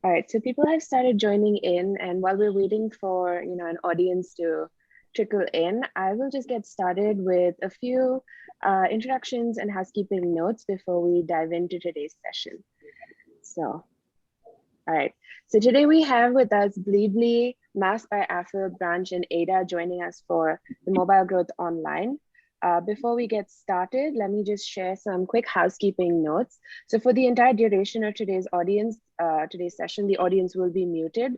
All right, so people have started joining in, and while we're waiting for an audience to trickle in, I will just get started with a few introductions and housekeeping notes before we dive into today's session. So, all right, so today we have with us Blibli, MAAS by Branch, and Ada joining us for the Mobile Growth Online. Before we get started, let me just share some quick housekeeping notes. So for the entire duration of today's session, the audience will be muted.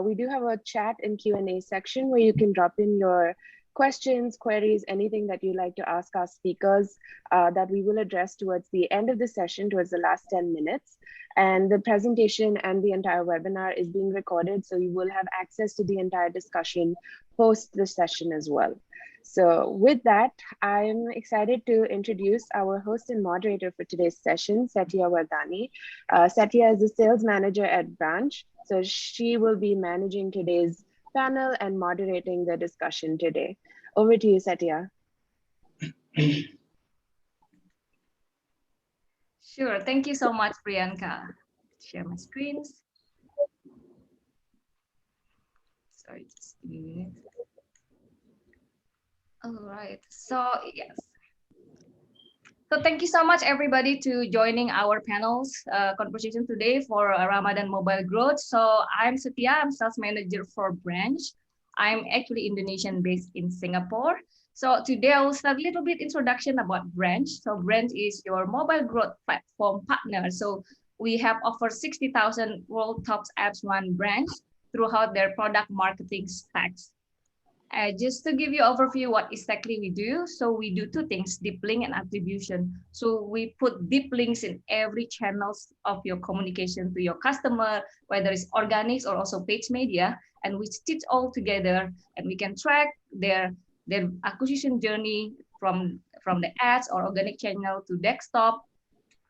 We do have a chat and Q&A section where you can drop in your questions, queries, anything that you'd like to ask our speakers that we will address towards the end of the session, towards the last 10 minutes. And the presentation and the entire webinar is being recorded, so you will have access to the entire discussion post the session as well. So with that, I'm excited to introduce our host and moderator for today's session, Satya Vardani. Satya is the sales manager at Branch, so she will be managing today's panel and moderating the discussion today. Over to you, Satya. Sure, thank you so much, Priyanka. Share my screens. Sorry, just a minute. All right, so yes. So thank you so much, everybody, to joining our panel's conversation today for Ramadan Mobile Growth. So I'm Satya, I'm sales manager for Branch. I'm actually Indonesian based in Singapore. So today I will start a little bit introduction about Branch. So Branch is your mobile growth platform partner. So we have over 60,000 world top apps run Branch throughout their product marketing stacks. Just to give you an overview what exactly we do. So we do two things, deep link and attribution. So we put deep links in every channels of your communication to your customer, whether it's organic or also paid media, and we stitch all together and we can track their acquisition journey from the ads or organic channel to desktop,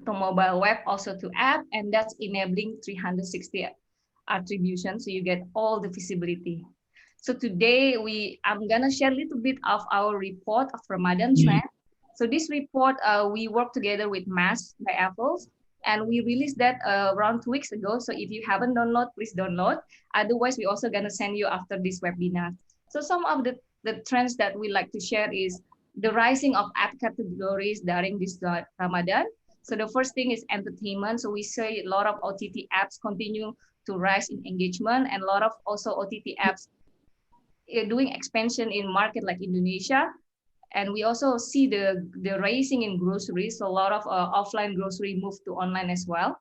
to mobile web, also to app, and that's enabling 360 attribution. So you get all the visibility. So today I'm gonna share a little bit of our report of Ramadan trend. So this report, we work together with MAAS by Apple, and we released that around 2 weeks ago. So if you haven't downloaded, please download. Otherwise, we're also gonna send you after this webinar. So some of the trends that we like to share is the rising of app categories during this Ramadan. So the first thing is entertainment. So we see a lot of OTT apps continue to rise in engagement, and a lot of also OTT apps doing expansion in market like Indonesia. And we also see the rising in groceries. So a lot of offline grocery move to online as well.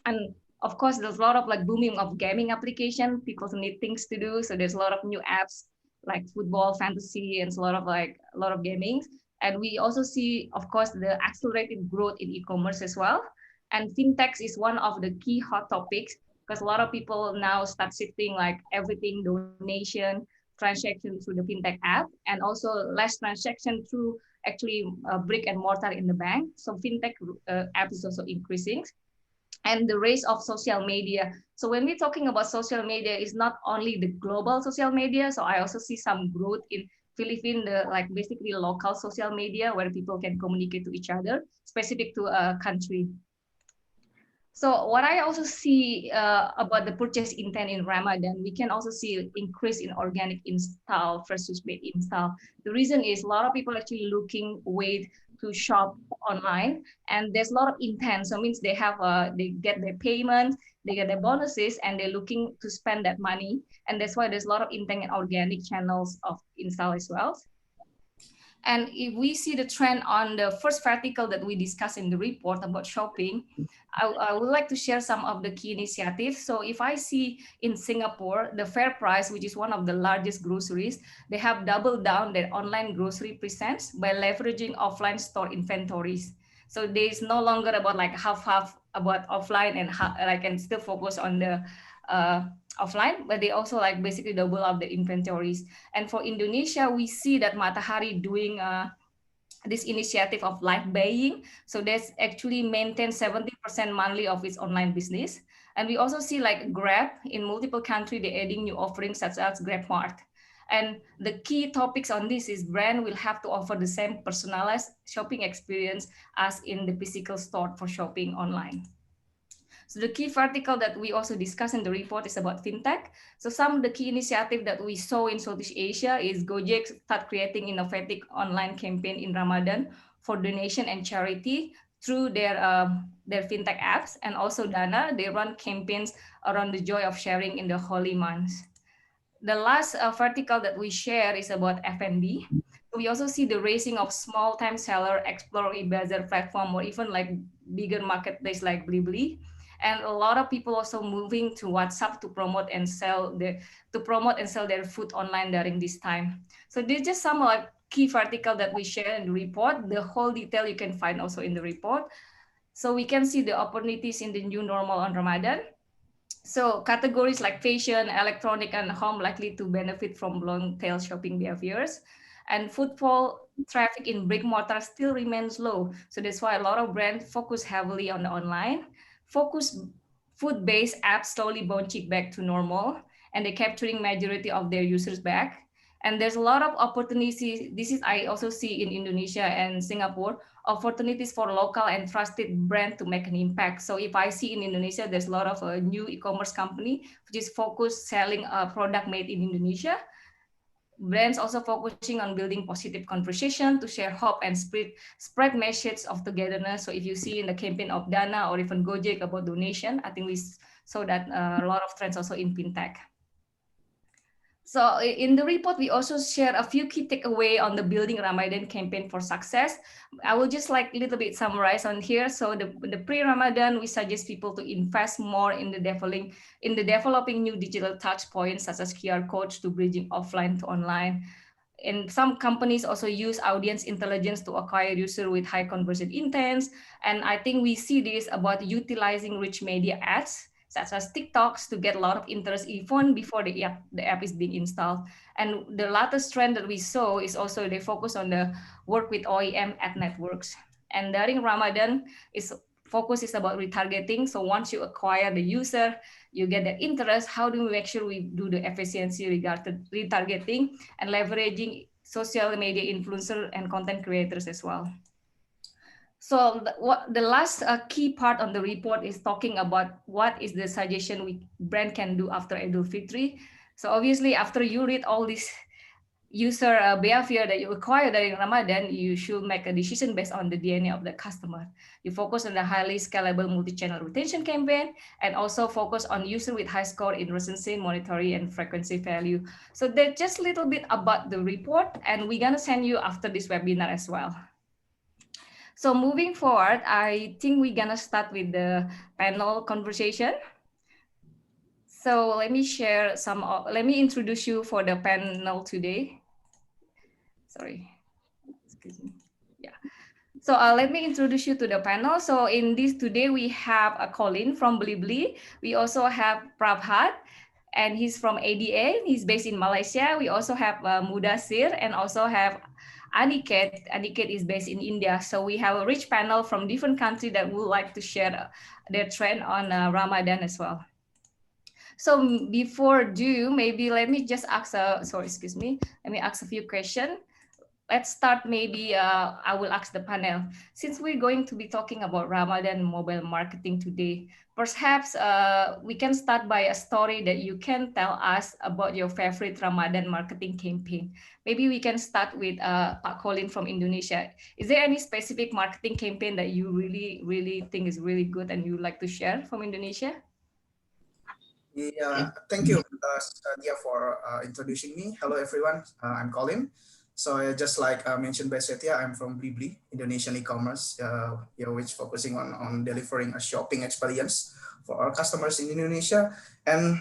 And of course, there's a lot of like booming of gaming application. People need things to do. So there's a lot of new apps like football, fantasy, and a lot of gaming. And we also see, of course, the accelerated growth in e-commerce as well. And fintech is one of the key hot topics because a lot of people now start shifting like everything, donation, transaction through the fintech app, and also less transaction through actually brick and mortar in the bank. So fintech app is also increasing. And the rise of social media. So when we're talking about social media, it's not only the global social media. So I also see some growth in Philippines, like basically local social media where people can communicate to each other, specific to a country. So what I also see about the purchase intent in Ramadan, we can also see increase in organic install versus paid install. The reason is a lot of people actually looking way to shop online, and there's a lot of intent. So it means they get their payment, they get their bonuses, and they're looking to spend that money. And that's why there's a lot of intent and organic channels of install as well. And if we see the trend on the first vertical that we discussed in the report about shopping, I would like to share some of the key initiatives. So if I see in Singapore, the Fair Price, which is one of the largest groceries, they have doubled down their online grocery presence by leveraging offline store inventories. So there is no longer about like half about offline and like and still focus on the offline, but they also like basically double up the inventories. And for Indonesia, we see that Matahari doing this initiative of live buying. So that's actually maintained 70% monthly of its online business. And we also see like Grab in multiple countries, they're adding new offerings such as Grab Mart. And the key topics on this is brand will have to offer the same personalized shopping experience as in the physical store for shopping online. So the key vertical that we also discuss in the report is about fintech. So some of the key initiative that we saw in Southeast Asia is Gojek start creating innovative online campaign in Ramadan for donation and charity through their fintech apps, and also Dana, they run campaigns around the joy of sharing in the holy months. The last vertical that we share is about F&B. We also see the raising of small time seller explore e-bazaar platform, or even like bigger marketplace like Blibli. And a lot of people also moving to WhatsApp to promote and sell their food online during this time. So these just some like key vertical that we share in the report. The whole detail you can find also in the report. So we can see the opportunities in the new normal on Ramadan. So categories like fashion, electronic, and home likely to benefit from long tail shopping behaviors. And footfall traffic in brick mortar still remains low. So that's why a lot of brands focus heavily on the online. Focus food-based apps slowly bouncing back to normal, and they're capturing majority of their users back. And there's a lot of opportunities. This is I also see in Indonesia and Singapore, opportunities for local and trusted brand to make an impact. So if I see in Indonesia, there's a lot of new e-commerce company which is focused selling a product made in Indonesia. Brands also focusing on building positive conversation to share hope and spread message of togetherness. So if you see in the campaign of Dana or even Gojek about donation, I think we saw that a lot of trends also in fintech. So in the report, we also share a few key takeaway on the building Ramadan campaign for success. I will just like a little bit summarize on here. So the pre-Ramadan, we suggest people to invest more in the developing new digital touch points such as QR codes to bridging offline to online. And some companies also use audience intelligence to acquire user with high conversion intents. And I think we see this about utilizing rich media ads such as TikToks to get a lot of interest even before the app is being installed. And the latest trend that we saw is also they focus on the work with OEM ad networks. And during Ramadan, focus is about retargeting. So once you acquire the user, you get the interest. How do we make sure we do the efficiency regarding retargeting and leveraging social media influencer and content creators as well? So the last key part on the report is talking about what is the suggestion we brand can do after Idul Fitri. So obviously, after you read all this user behavior that you acquire during Ramadan, you should make a decision based on the DNA of the customer. You focus on the highly scalable multi-channel retention campaign, and also focus on user with high score in recency, monetary, and frequency value. So that's just a little bit about the report, and we're gonna send you after this webinar as well. So moving forward, I think we're gonna start with the panel conversation. So let me share let me introduce you for the panel today. Sorry, excuse me. Yeah. So let me introduce you to the panel. So in this today, we have a Colin from Blibli. We also have Prabhat, and he's from ADA. He's based in Malaysia. We also have Mudasir, and also have Aniket. Aniket is based in India. So we have a rich panel from different countries that would like to share their trend on Ramadan as well. So before maybe let me just ask let me ask a few questions. Let's start maybe, I will ask the panel. Since we're going to be talking about Ramadan mobile marketing today, perhaps we can start by a story that you can tell us about your favorite Ramadan marketing campaign. Maybe we can start with Pak Colin from Indonesia. Is there any specific marketing campaign that you really think is really good and you would like to share from Indonesia? Yeah, thank you, Dia, for introducing me. Hello, everyone. I'm Colin. So just like mentioned by Setia, I'm from Blibli, Indonesian e-commerce, which focusing on delivering a shopping experience for our customers in Indonesia. And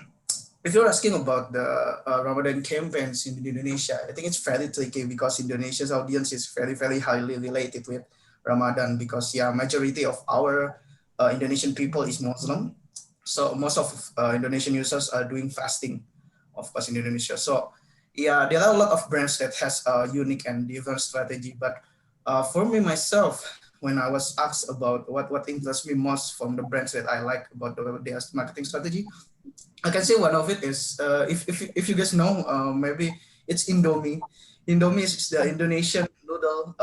if you're asking about the Ramadan campaigns in Indonesia, I think it's very tricky because Indonesia's audience is very highly related with Ramadan because majority of our Indonesian people is Muslim. So most of Indonesian users are doing fasting, of course, in Indonesia. So yeah, there are a lot of brands that has a unique and different strategy. But for me myself, when I was asked about what interests me most from the brands that I like about their marketing strategy, I can say one of it is if you guys know, maybe it's Indomie. Indomie is the Indonesian noodle.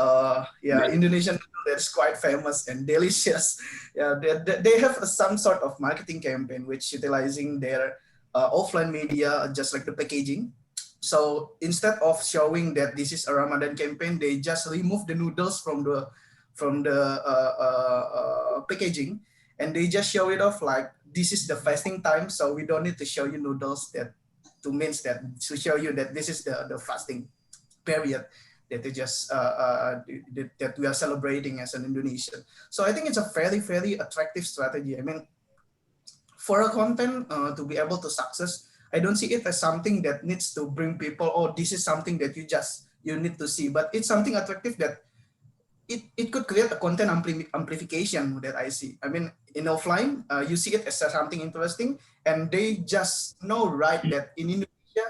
Yeah, Indonesian noodle that's quite famous and delicious. Yeah, they have some sort of marketing campaign which utilizing their offline media, just like the packaging. So instead of showing that this is a Ramadan campaign, they just remove the noodles from the packaging, and they just show it off like this is the fasting time, so we don't need to show you noodles that to show you that this is the fasting period that they just that we are celebrating as an Indonesian. So I think it's a very very attractive strategy. I mean, for a content to be able to success, I don't see it as something that needs to bring people. Oh, this is something that you need to see, but it's something attractive that it could create a content amplification that I see. I mean, in offline, you see it as something interesting, and they just know right that in Indonesia,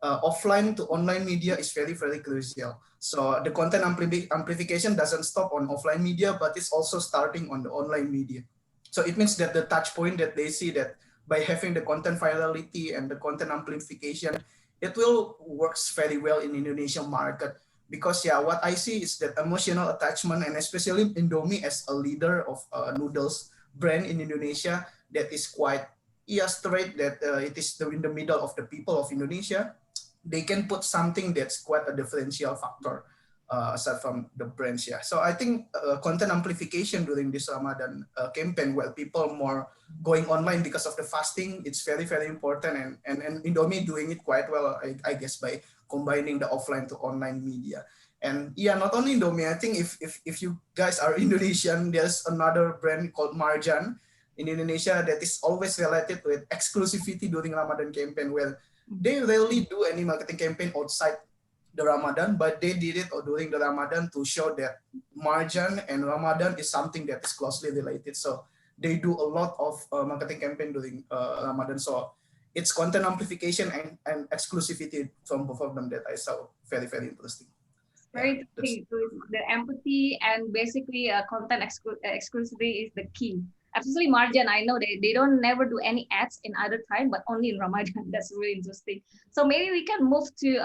offline to online media is very, very crucial. So the content amplification doesn't stop on offline media, but it's also starting on the online media. So it means that the touch point that they see that by having the content virality and the content amplification, it will works very well in Indonesian market. Because yeah, what I see is that emotional attachment, and especially Indomie as a leader of noodles brand in Indonesia, that is quite straight that it is in the middle of the people of Indonesia. They can put something that's quite a differential factor aside from the brands. Yeah, so I think content amplification during this Ramadan campaign, where people more going online because of the fasting, it's very very important, and Indomie doing it quite well, I guess, by combining the offline to online media. And yeah, not only Indomie, I think if you guys are Indonesian, there's another brand called Marjan in Indonesia that is always related with exclusivity during Ramadan campaign, where they rarely do any marketing campaign outside the Ramadan, but they did it during the Ramadan to show that Marjan and Ramadan is something that is closely related. So they do a lot of marketing campaign during Ramadan. So it's content amplification and exclusivity from both of them that I saw very, very interesting. Very interesting. So the empathy and basically content exclusivity is the key. Especially Marjan, I know they don't never do any ads in other time, but only in Ramadan. That's really interesting. So maybe we can move to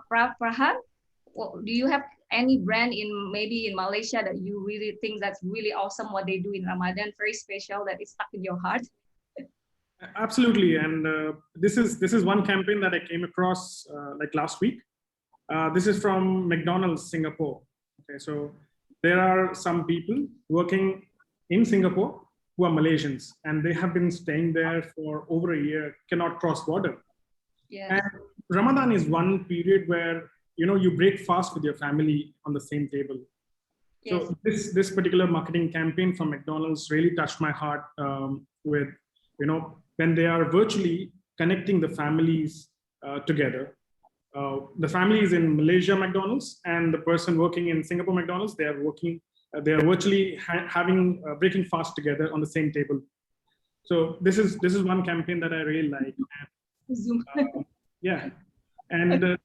Prahan. Well, do you have any brand maybe in Malaysia that you really think that's really awesome what they do in Ramadan, very special, that is stuck in your heart? Absolutely, and this is one campaign that I came across like last week. This is from McDonald's Singapore. Okay, so there are some people working in Singapore who are Malaysians, and they have been staying there for over a year, cannot cross border. Yeah. And Ramadan is one period where you break fast with your family on the same table. Yes. So this particular marketing campaign from McDonald's really touched my heart with when they are virtually connecting the families together. The family is in Malaysia McDonald's, and the person working in Singapore McDonald's, they are virtually having breaking fast together on the same table. So this is one campaign that I really like. Yeah, and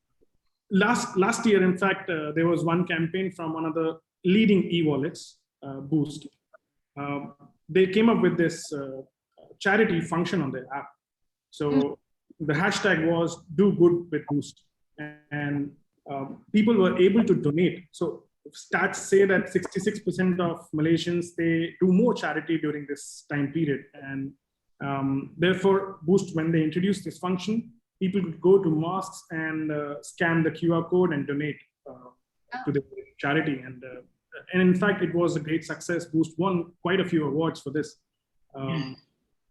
last year, in fact, there was one campaign from one of the leading e-wallets, Boost. They came up with this charity function on their app. So the hashtag was "Do Good with Boost," and people were able to donate. So stats say that 66% of Malaysians, they do more charity during this time period, and therefore Boost, when they introduced this function, people could go to mosques and scan the QR code and donate to the charity, and in fact it was a great success. Boost won quite a few awards for this.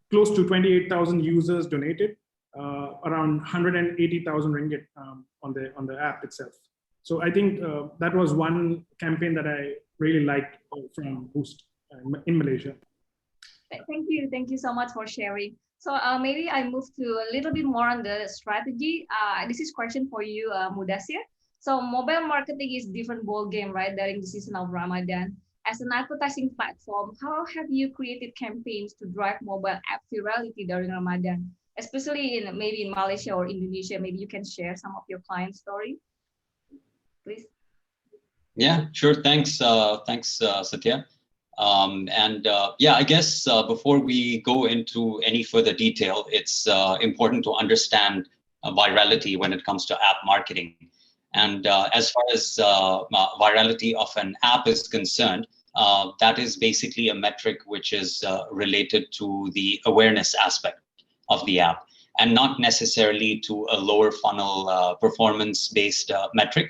Close to 28,000 users donated, around 180,000 ringgit on the app itself. So I think that was one campaign that I really liked from Boost in Malaysia. Thank you so much for sharing. So maybe I move to a little bit more on the strategy. This is question for you, Mudasir. So mobile marketing is different ball game, right, during the season of Ramadan. As an advertising platform, how have you created campaigns to drive mobile app virality during Ramadan, especially maybe in Malaysia or Indonesia? Maybe you can share some of your client story, please. Yeah, sure. Thanks, Satya. Yeah, I guess before we go into any further detail, it's important to understand virality when it comes to app marketing. And as far as virality of an app is concerned, that is basically a metric which is related to the awareness aspect of the app, and not necessarily to a lower funnel performance-based metric.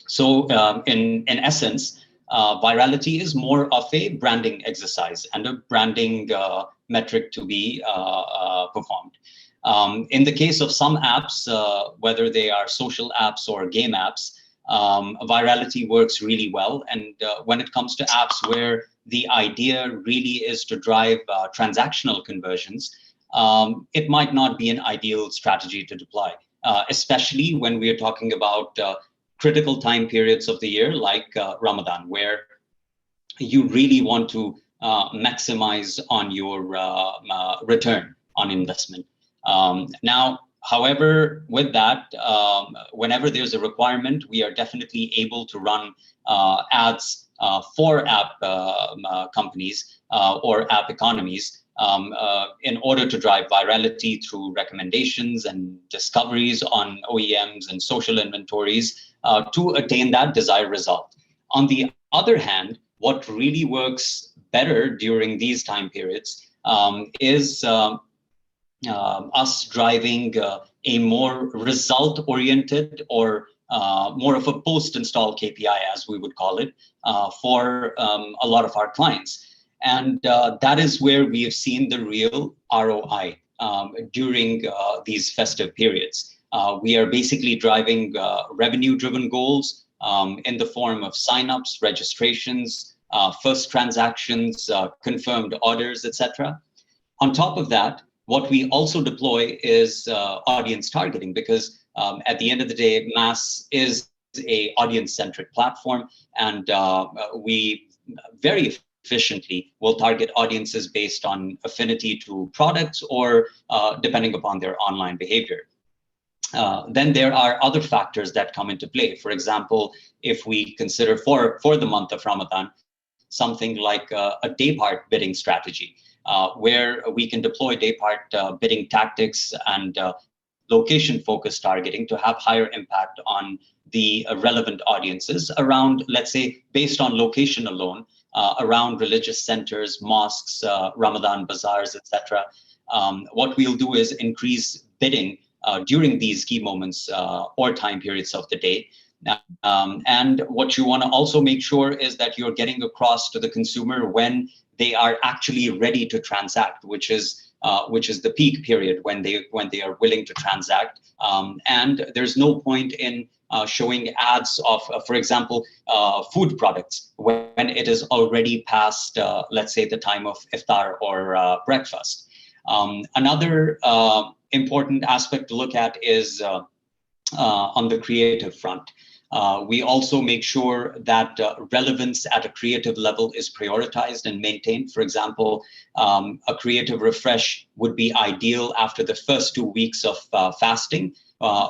So in essence, virality is more of a branding exercise and a branding metric to be performed. In the case of some apps, whether they are social apps or game apps, virality works really well. And when it comes to apps where the idea really is to drive transactional conversions, it might not be an ideal strategy to deploy, especially when we are talking about critical time periods of the year like Ramadan, where you really want to maximize on your return on investment. Now, however, with that, whenever there's a requirement, we are definitely able to run ads for app companies or app economies in order to drive virality through recommendations and discoveries on OEMs and social inventories to attain that desired result. On the other hand, what really works better during these time periods is us driving a more result-oriented or more of a post-install KPI, as we would call it, for a lot of our clients. And that is where we have seen the real ROI during these festive periods. We are basically driving revenue-driven goals in the form of signups, registrations, first transactions, confirmed orders, etc. On top of that, what we also deploy is audience targeting, because at the end of the day, MAAS is a audience-centric platform, and we very efficiently will target audiences based on affinity to products or depending upon their online behavior. Then there are other factors that come into play. For example, if we consider for the month of Ramadan, something like a day part bidding strategy, where we can deploy day part bidding tactics and location-focused targeting to have higher impact on the relevant audiences around, let's say, based on location alone, around religious centers, mosques, Ramadan bazaars, etc. What we'll do is increase bidding during these key moments or time periods of the day. And what you want to also make sure is that you're getting across to the consumer when they are actually ready to transact, which is the peak period when they are willing to transact. And there's no point in showing ads of, for example, food products when it is already past, let's say, the time of iftar or breakfast. Another important aspect to look at is on the creative front. We also make sure that relevance at a creative level is prioritized and maintained. For example, a creative refresh would be ideal after the first 2 weeks of fasting,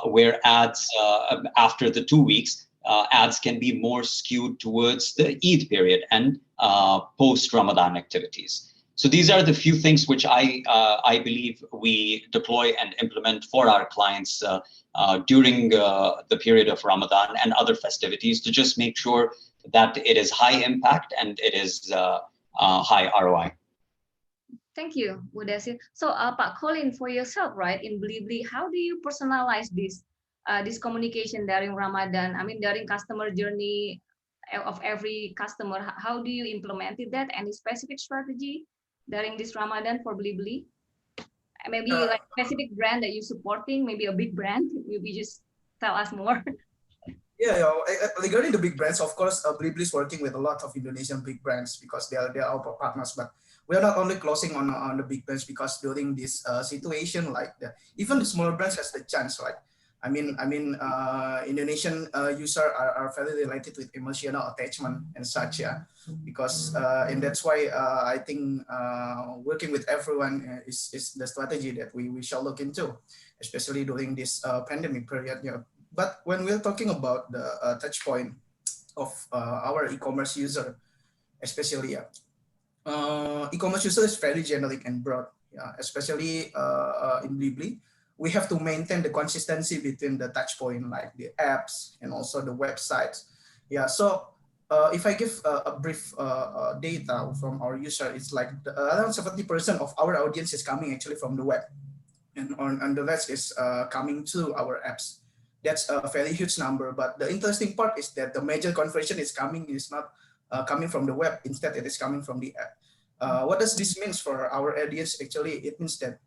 where ads after the 2 weeks, ads can be more skewed towards the Eid period and post-Ramadan activities. So these are the few things which I believe we deploy and implement for our clients during the period of Ramadan and other festivities to just make sure that it is high impact and it is high ROI. Thank you, Bu Desi. So, Pak Colin, for yourself, right, in Blibli, how do you personalize this communication during Ramadan? I mean, during customer journey of every customer, how do you implement that? Any specific strategy during this Ramadan for Blibli? Maybe like specific brand that you're supporting, maybe a big brand. Maybe just tell us more. Yeah, regarding the big brands, of course, Blibli is working with a lot of Indonesian big brands because they are our partners. But we are not only closing on the big brands, because during this situation, like even the smaller brands has the chance, right? I mean, Indonesian users are very related with emotional attachment and such, yeah. Because and that's why I think working with everyone is the strategy that we shall look into, especially during this pandemic period. Yeah. But when we're talking about the touch point of our e-commerce user, especially e-commerce user is very generic and broad, yeah, especially in Blibli. we have to maintain the consistency between the touch point, like the apps and also the websites. Yeah, so if I give a brief data from our user, it's like around 70% of our audience is coming actually from the web, and the rest is coming to our apps. That's a very huge number, but the interesting part is that the major conversion is not coming from the web. Instead, it is coming from the app. What does this mean for our audience? Actually, it means that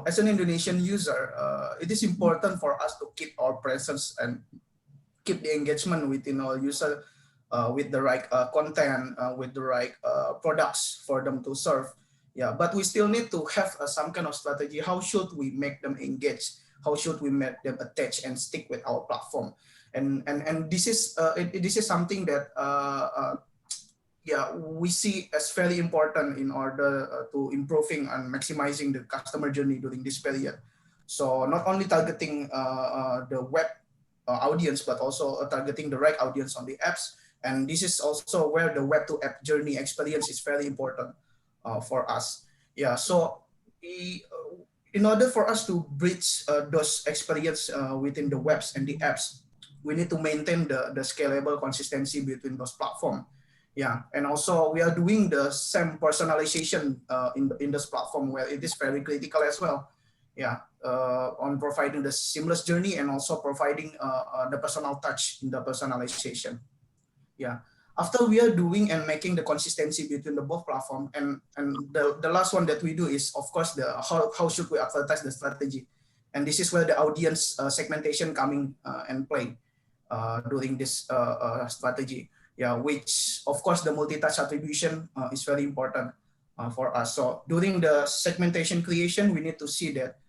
as an Indonesian user, it is important for us to keep our presence and keep the engagement within our user with the right content, with the right products for them to serve. Yeah, but we still need to have some kind of strategy. How should we make them engage? How should we make them attach and stick with our platform? And this is this is something that yeah, we see as very important in order to improving and maximizing the customer journey during this period. So not only targeting the web audience, but also targeting the right audience on the apps. And this is also where the web to app journey experience is very important for us. Yeah, so in order for us to bridge those experience within the webs and the apps, we need to maintain the scalable consistency between those platforms. Yeah, and also we are doing the same personalization in this platform where it is very critical as well. Yeah, on providing the seamless journey and also providing the personal touch in the personalization. Yeah, after we are doing and making the consistency between the both platform, and the last one that we do is of course the how should we advertise the strategy, and this is where the audience segmentation coming and play during this strategy. Yeah, which of course the multi-touch attribution is very important for us. So during the segmentation creation, we need to see that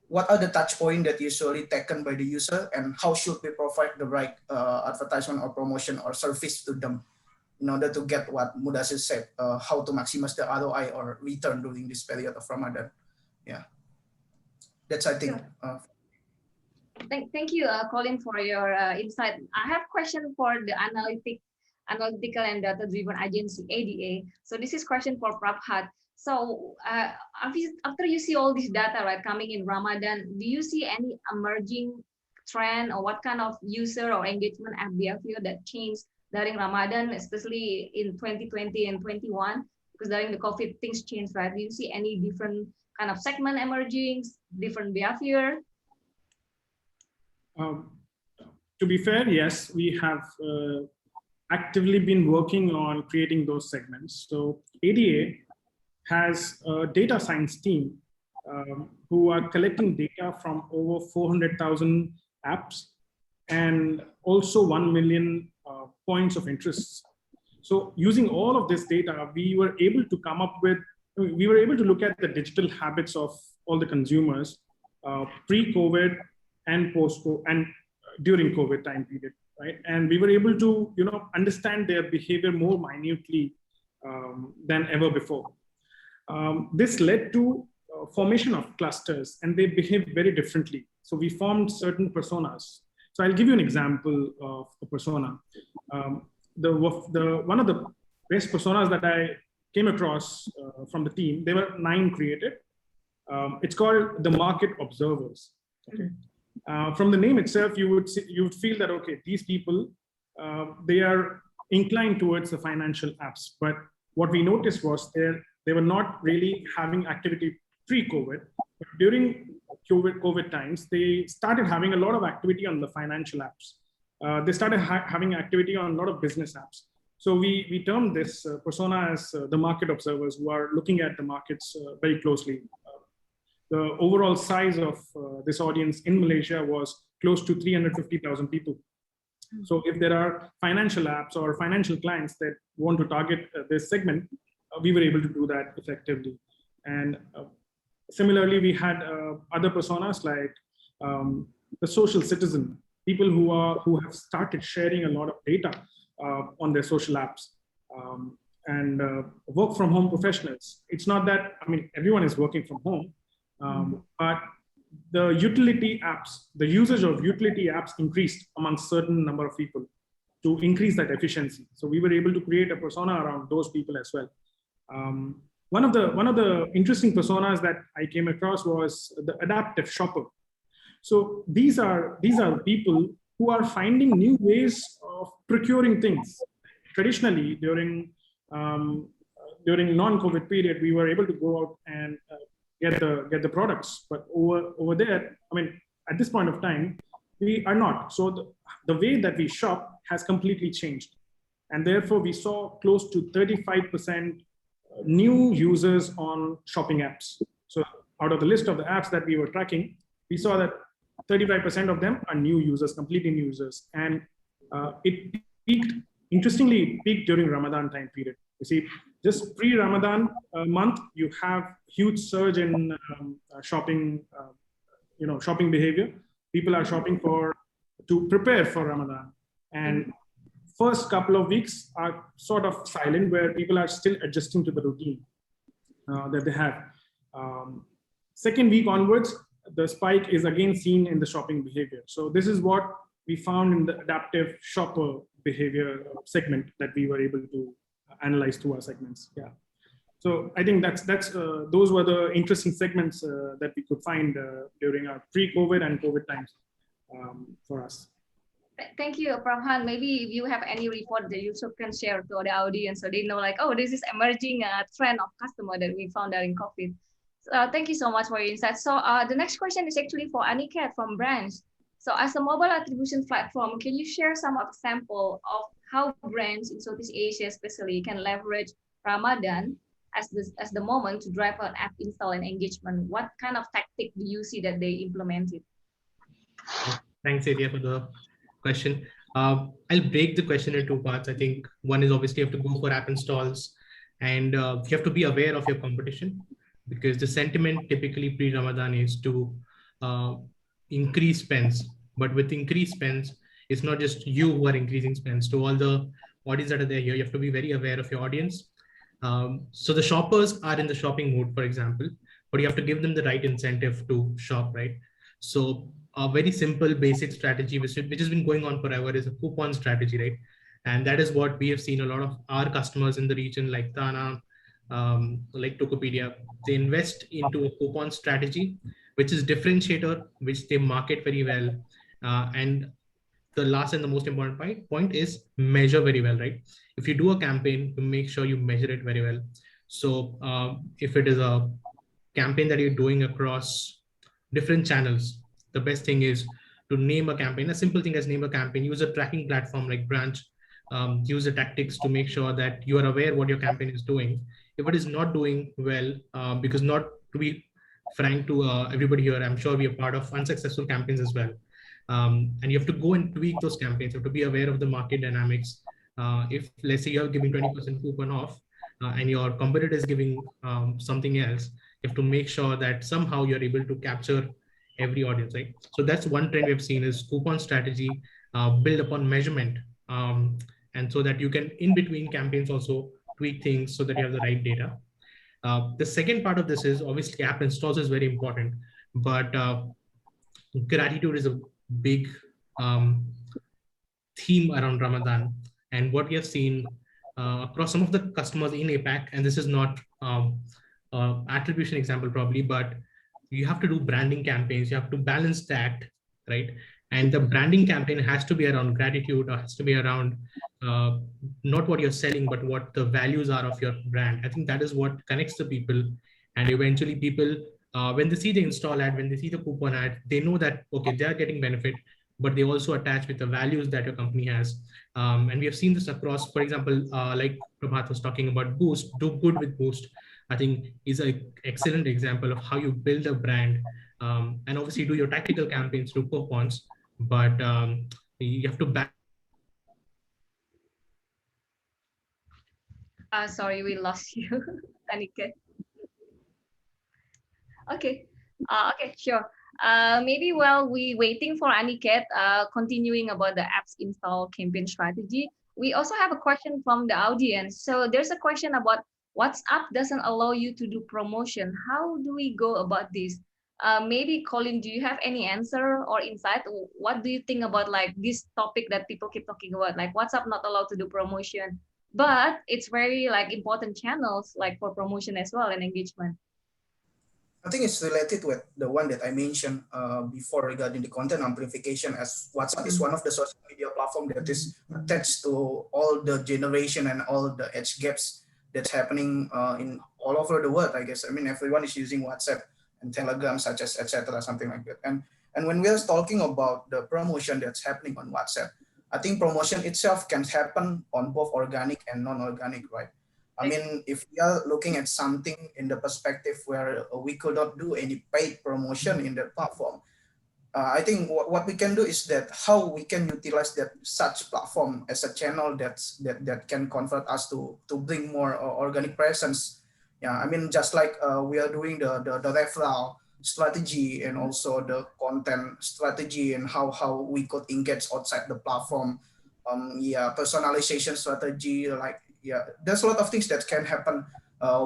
what are the touch points that usually taken by the user, and how should we provide the right advertisement or promotion or service to them in order to get what Mudassir said, how to maximize the ROI or return during this period of Ramadan. Yeah, that's I think. Thank you, Colin, for your insight. I have a question for the analytical and data-driven agency, ADA. So this is question for Prabhat. So after you see all this data, right, coming in Ramadan, do you see any emerging trend or what kind of user or engagement app behavior that changed during Ramadan, especially in 2020 and 21? Because during the COVID, things changed, right? Do you see any different kind of segment emerging, different behavior? To be fair, yes, we have actively been working on creating those segments. So ADA has a data science team who are collecting data from over 400,000 apps and also 1 million points of interest. So using all of this data, we were able to come up with, we were able to look at the digital habits of all the consumers pre-COVID and post-COVID and during COVID time period, right? And we were able to, understand their behavior more minutely than ever before. This led to formation of clusters, and they behave very differently. So we formed certain personas. So I'll give you an example of a persona. One of the best personas that I came across from the team, there were 9 created. It's called the market observers. Okay. From the name itself, you would feel that, okay, these people, they are inclined towards the financial apps. But what we noticed was they were not really having activity pre-COVID. But during COVID times, they started having a lot of activity on the financial apps. They started having activity on a lot of business apps. So we termed this persona as the market observers, who are looking at the markets very closely. The overall size of this audience in Malaysia was close to 350,000 people. So if there are financial apps or financial clients that want to target this segment, we were able to do that effectively. And similarly, we had other personas like the social citizen, people who have started sharing a lot of data on their social apps, and work from home professionals. It's not that, everyone is working from home, but the utility apps, the usage of utility apps increased among certain number of people to increase that efficiency. So we were able to create a persona around those people as well. one of the interesting personas that I came across was the adaptive shopper. So these are people who are finding new ways of procuring things. Traditionally, during non-COVID period, we were able to go out and get the products, but over there, I mean, at this point of time, we are not. So the way that we shop has completely changed, and therefore we saw close to 35% new users on shopping apps. So out of the list of the apps that we were tracking, we saw that 35% of them are new users, completely new users. And it peaked, interestingly, it peaked during Ramadan time period. You see, just pre-Ramadan month, you have huge surge in shopping, shopping behavior. People are shopping to prepare for Ramadan. And first couple of weeks are sort of silent, where people are still adjusting to the routine that they have. Second week onwards, the spike is again seen in the shopping behavior. So this is what we found in the adaptive shopper behavior segment that we were able to analyze through our segments. Yeah. So I think those were the interesting segments that we could find during our pre-COVID and COVID times for us. Thank you, Pramhan. Maybe if you have any report that you can share to the audience, so they know like, oh, this is emerging trend of customer that we found during COVID. Thank you so much for your insights. So the next question is actually for Aniket from Branch. So as a mobile attribution platform, can you share some example of how brands in Southeast Asia especially can leverage Ramadan as the moment to drive an app install and engagement? What kind of tactic do you see that they implemented? Thanks, Adria, for the question. I'll break the question in two parts. I think one is obviously you have to go for app installs, and you have to be aware of your competition, because the sentiment typically pre-Ramadan is to increase spends. But with increased spends, it's not just you who are increasing spends. To all the audience that are there here, you have to be very aware of your audience. So the shoppers are in the shopping mood, for example, but you have to give them the right incentive to shop, right? So a very simple basic strategy, which has been going on forever, is a coupon strategy, right? And that is what we have seen a lot of our customers in the region, like Tana, like Tokopedia. They invest into a coupon strategy, which is differentiator, which they market very well. And the last and the most important point is measure very well, right? If you do a campaign, you make sure you measure it very well. So if it is a campaign that you're doing across different channels, the best thing is to name a campaign. A simple thing as name a campaign, use a tracking platform like Branch, use the tactics to make sure that you are aware what your campaign is doing. If it is not doing well, because not to be frank to everybody here, I'm sure we are part of unsuccessful campaigns as well. And you have to go and tweak those campaigns. You have to be aware of the market dynamics. If let's say you're giving 20% coupon off and your competitor is giving something else, you have to make sure that somehow you're able to capture every audience, right? So that's one trend we've seen is coupon strategy, build upon measurement. And so that you can, in between campaigns, also tweak things so that you have the right data. The second part of this is obviously app installs is very important, but gratitude is a big theme around Ramadan. And what we have seen across some of the customers in APAC, and this is not attribution example probably, but you have to do branding campaigns, you have to balance that, right? And the branding campaign has to be around gratitude, or has to be around not what you're selling, but what the values are of your brand. I think that is what connects the people. And eventually people, when they see the install ad, when they see the coupon ad, they know that, okay, they are getting benefit, but they also attach with the values that your company has. And we have seen this across, for example, like Prabhat was talking about Boost, do good with Boost, I think is an excellent example of how you build a brand. And obviously do your tactical campaigns through coupons, but you have to back. Sorry, we lost you, Aniket. Okay, okay, sure. Maybe while we waiting for Aniket, continuing about the apps install campaign strategy, we also have a question from the audience. So there's a question about WhatsApp doesn't allow you to do promotion. How do we go about this? Maybe Colin, do you have any answer or insight? What do you think about like this topic that people keep talking about, like WhatsApp not allowed to do promotion? but it's very like important channels like for promotion as well and engagement. I think it's related with the one that I mentioned before regarding the content amplification, as WhatsApp is one of the social media platform that is attached to all the generation and all the age gaps that's happening in all over the world, I guess. I mean, everyone is using WhatsApp and Telegram, such as etc., something like that. And when we are talking about the promotion that's happening on WhatsApp, I think promotion itself can happen on both organic and non-organic, right? I mean, if we are looking at something in the perspective where we could not do any paid promotion in the platform, I think what we can do is that how we can utilize that such platform as a channel that can convert us to bring more organic presence. Yeah, I mean, just like we are doing the referral strategy and also the content strategy and how we could engage outside the platform. Yeah, personalization strategy, like, yeah, there's a lot of things that can happen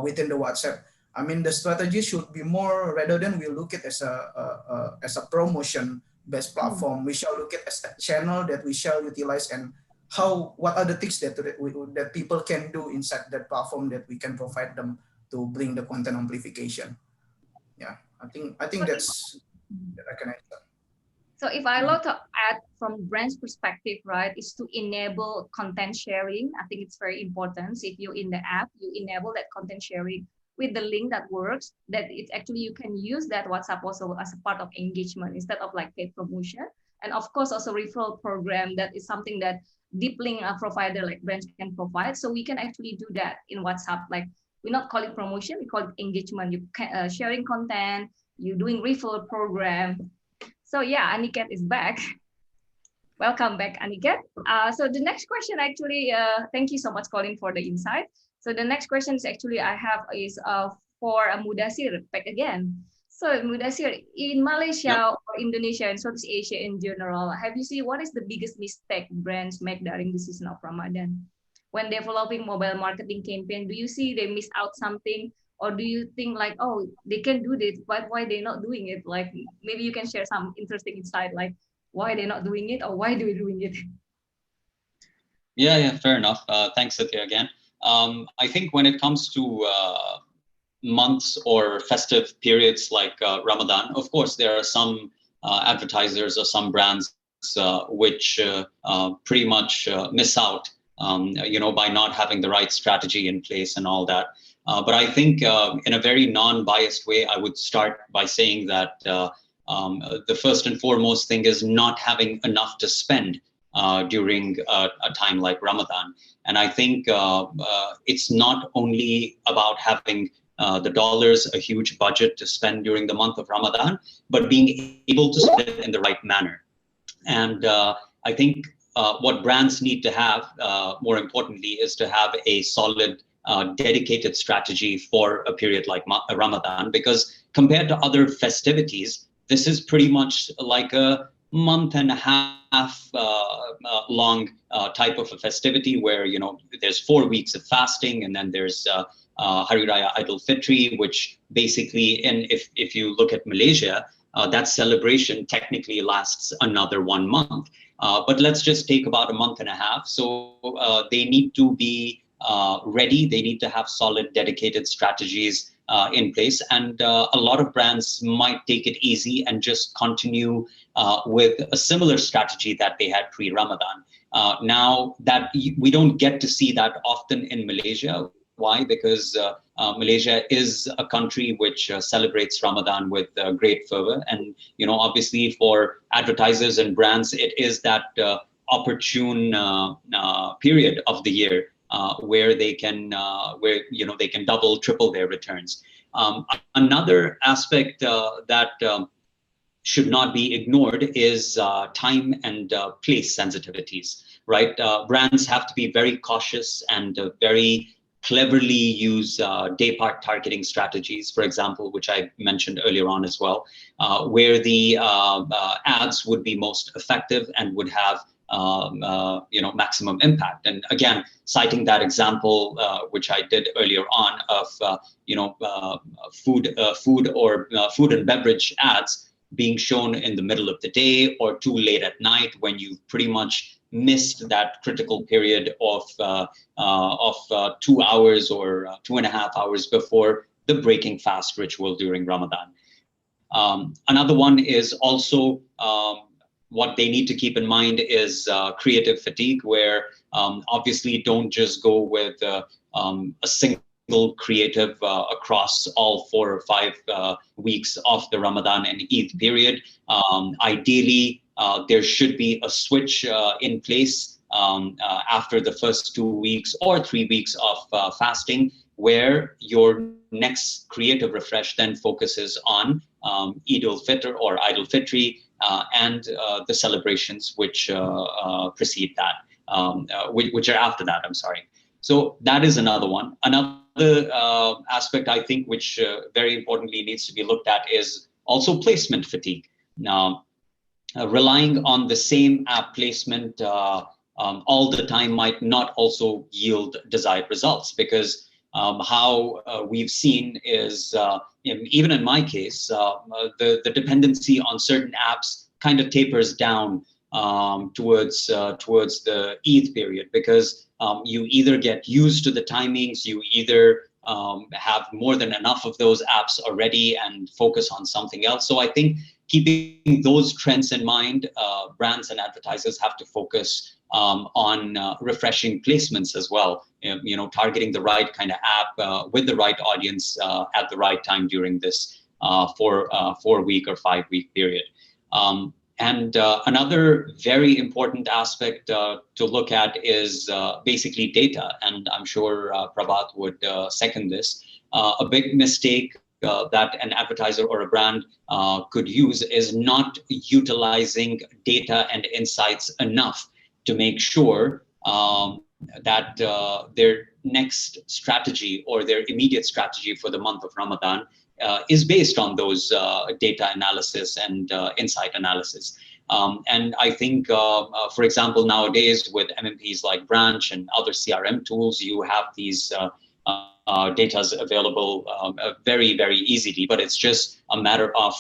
within the WhatsApp. I mean, the strategy should be more, rather than we look at as a promotion based platform, we shall look at as a channel that we shall utilize, and what are the things that people can do inside that platform that we can provide them to bring the content amplification. Yeah, I think that's that I can answer. So if I look at from brand's perspective, right, is to enable content sharing. I think it's very important. So if you're in the app, you enable that content sharing with the link that works, that it's actually, you can use that WhatsApp also as a part of engagement instead of like paid promotion. And of course, also referral program, that is something that deep link provider like brands can provide. So we can actually do that in WhatsApp. Like, we not call it promotion, we call it engagement. You can, sharing content, you doing referral program. So yeah, Aniket is back. Welcome back, Aniket. So the next question actually, thank you so much, Colin, for the insight. So the next question is actually I have is for Mudasir, back again. So Mudasir, in Malaysia or Indonesia and Southeast Asia in general, have you seen what is the biggest mistake brands make during the season of Ramadan? When developing mobile marketing campaign, do you see they miss out something? Or do you think like, oh, they can do this, but why they're not doing it? Like, maybe you can share some interesting insight, like why they're not doing it or why they're doing it? Yeah, fair enough. Thanks, Satya, again. I think when it comes to months or festive periods like Ramadan, of course, there are some advertisers or some brands which pretty much miss out, by not having the right strategy in place and all that. But I think in a very non-biased way, I would start by saying that the first and foremost thing is not having enough to spend during a time like Ramadan. And I think it's not only about having the dollars, a huge budget to spend during the month of Ramadan, but being able to spend it in the right manner. And I think what brands need to have, more importantly, is to have a solid dedicated strategy for a period like Ramadan, because compared to other festivities, this is pretty much like a month and a half long type of a festivity where, there's 4 weeks of fasting, and then there's Hari Raya Idul Fitri, which basically, and if you look at Malaysia, that celebration technically lasts another 1 month. But let's just take about a month and a half. So they need to be ready. They need to have solid, dedicated strategies in place. And a lot of brands might take it easy and just continue with a similar strategy that they had pre-Ramadan. Now that we don't get to see that often in Malaysia. Why? Because Malaysia is a country which celebrates Ramadan with great fervor. And, obviously for advertisers and brands, it is that opportune period of the year where they can they can double, triple their returns. Another aspect that should not be ignored is time and place sensitivities, right? Brands have to be very cautious and very cleverly use day part targeting strategies, for example, which I mentioned earlier on as well, where the ads would be most effective and would have maximum impact. And again, citing that example, which I did earlier on of food and beverage ads being shown in the middle of the day or too late at night, when you've pretty much missed that critical period of 2 hours or 2.5 hours before the breaking fast ritual during Ramadan. Another one is also what they need to keep in mind is creative fatigue, where obviously don't just go with a single creative across all 4 or 5 weeks of the Ramadan and Eid period. Ideally, there should be a switch in place after the first 2 weeks or 3 weeks of fasting, where your next creative refresh then focuses on Eid al-Fitr or Eid al-Fitri and the celebrations which precede that, which are after that, I'm sorry. So that is another one. Another aspect I think which very importantly needs to be looked at is also placement fatigue. Now, relying on the same app placement all the time might not also yield desired results, because how we've seen is, even in my case, the dependency on certain apps kind of tapers down towards the Eid period, because you either get used to the timings, you either have more than enough of those apps already and focus on something else. So I think keeping those trends in mind, brands and advertisers have to focus on refreshing placements as well, targeting the right kind of app with the right audience at the right time during this 4-week or 5-week period. And another very important aspect to look at is basically data. And I'm sure Prabhat would second this. A big mistake that an advertiser or a brand could use is not utilizing data and insights enough to make sure that their next strategy or their immediate strategy for the month of Ramadan is based on those data analysis and insight analysis. And I think, for example, nowadays with MMPs like Branch and other CRM tools, you have these data available very, very easily, but it's just a matter of